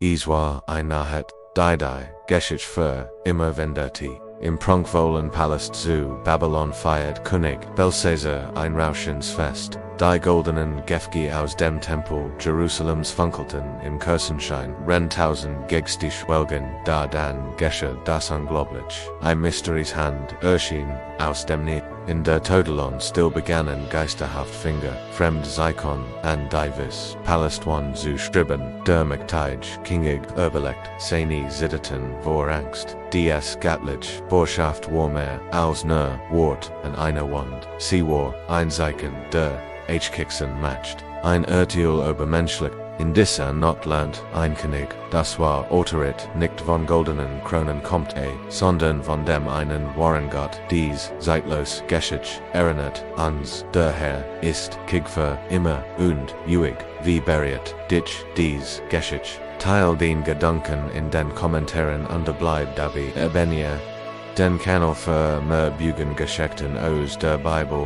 Es war ein Nahet, die Geschichte für immer Vendeti. Im prunkvollen Palast zu Babylon feiert König Belsazar ein rauschendes Fest. Die goldenen Gefäße aus dem Tempel Jerusalems funkelten im Kerzenschein, tausend gegstich Welgen, da dann geschah das unglaublich. Ein Mysteries Hand erschien aus dem Nichts. In der Todelon still begannen geisterhaft Finger, fremd Zikon an Divis, Palast one zu striben, der Mctij, Kingig, überlegt, seine zitterten vor Angst, dies Gatlich, Borschaft Warmer, aus Nur, Wort, an einer Wand, sie war, ein Zeichen, der, H-Kixen matcht, ein Urteil übermenschlich, in dieser Not lernt ein König, das war Otterit, nicht von goldenen Kronen kommt sondern von dem einen wahren Gott, dies, zeitlos, Geschichte, erinnert, uns, der Herr, ist, Kigfer, immer, und, ewig, wie beriert, dich, dies, Geschichte, teil den Gedanken in den Kommentaren unterbleibt dabei, den Kanal für mehr Bügen Geschichten aus der Bibel.